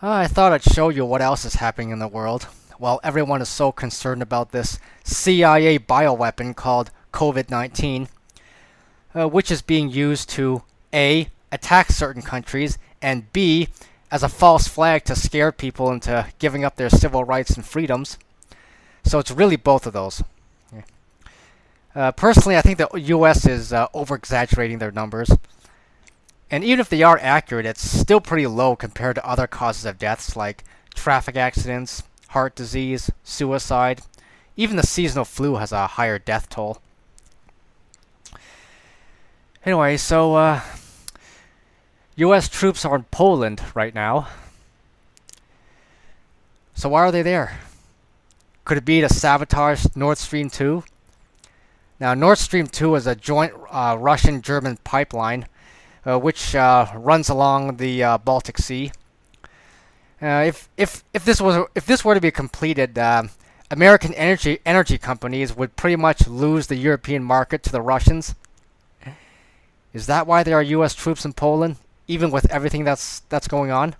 I thought I'd show you what else is happening in the world. While everyone is so concerned about this CIA bioweapon called COVID-19, which is being used to A, attack certain countries, and B, as a false flag to scare people into giving up their civil rights and freedoms. So it's really both of those. Personally, I think the US is over-exaggerating their numbers. And even if they are accurate, it's still pretty low compared to other causes of deaths like traffic accidents, heart disease, suicide. Even the seasonal flu has a higher death toll. Anyway, so US troops are in Poland right now. So why are they there? Could it be to sabotage Nord Stream 2? Now, Nord Stream 2 is a joint Russian-German pipeline which runs along the Baltic Sea. If this were to be completed, American energy companies would pretty much lose the European market to the Russians. Is that why there are U.S. troops in Poland, even with everything that's going on?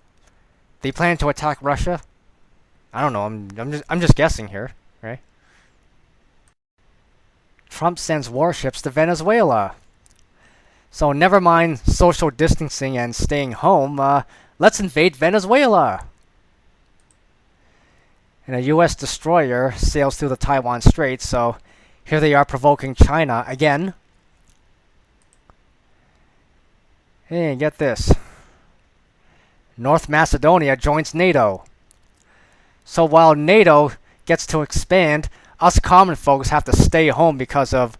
They plan to attack Russia? I don't know. I'm just guessing here, right? Trump sends warships to Venezuela. So never mind social distancing and staying home. Let's invade Venezuela. And a U.S. destroyer sails through the Taiwan Strait. So here they are provoking China again. Hey, get this. North Macedonia joins NATO. So while NATO gets to expand, us common folks have to stay home because of,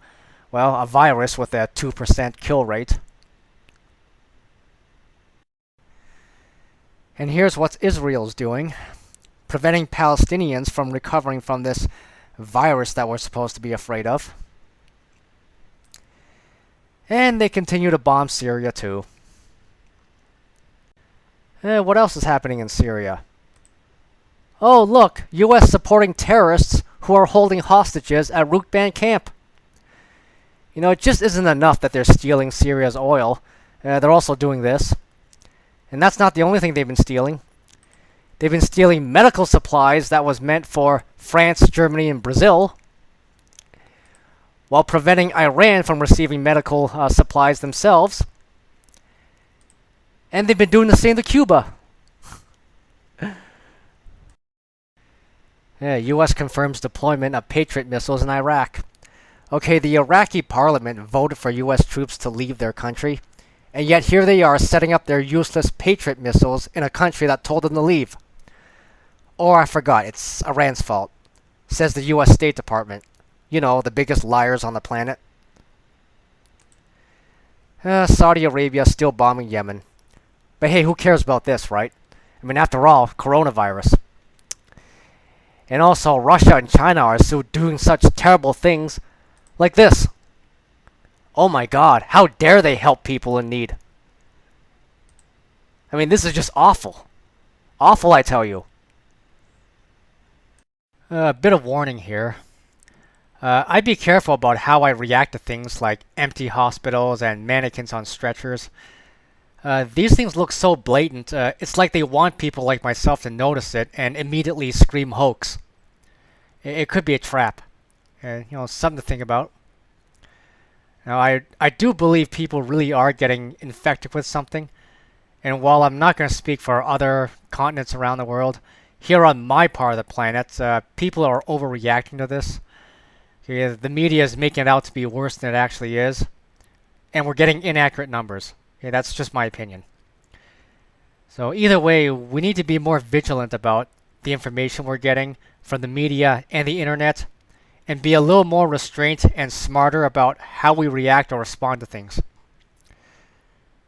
well, a virus with a 2% kill rate. And here's what Israel's doing. Preventing Palestinians from recovering from this virus that we're supposed to be afraid of. And they continue to bomb Syria too. What else is happening in Syria? Oh, look, US supporting terrorists who are holding hostages at Rukban camp. You know, it just isn't enough that they're stealing Syria's oil. They're also doing this. And that's not the only thing they've been stealing. They've been stealing medical supplies that was meant for France, Germany, and Brazil, while preventing Iran from receiving medical supplies themselves. And they've been doing the same to Cuba. US confirms deployment of Patriot missiles in Iraq. Okay, the Iraqi parliament voted for US troops to leave their country, and yet here they are setting up their useless Patriot missiles in a country that told them to leave. Or I forgot, it's Iran's fault, says the US State Department. You know, the biggest liars on the planet. Saudi Arabia still bombing Yemen. But hey, who cares about this, right? I mean, after all, coronavirus. And also, Russia and China are still doing such terrible things like this. Oh my god, how dare they help people in need? I mean, this is just awful. Awful, I tell you. A bit of warning here. I'd be careful about how I react to things like empty hospitals and mannequins on stretchers. These things look so blatant, it's like they want people like myself to notice it and immediately scream hoax. It could be a trap. You know, something to think about. Now, I do believe people really are getting infected with something. And while I'm not going to speak for other continents around the world, here on my part of the planet, people are overreacting to this. Okay, the media is making it out to be worse than it actually is. And we're getting inaccurate numbers. Okay, that's just my opinion. So either way, we need to be more vigilant about the information we're getting from the media and the internet, and be a little more restrained and smarter about how we react or respond to things.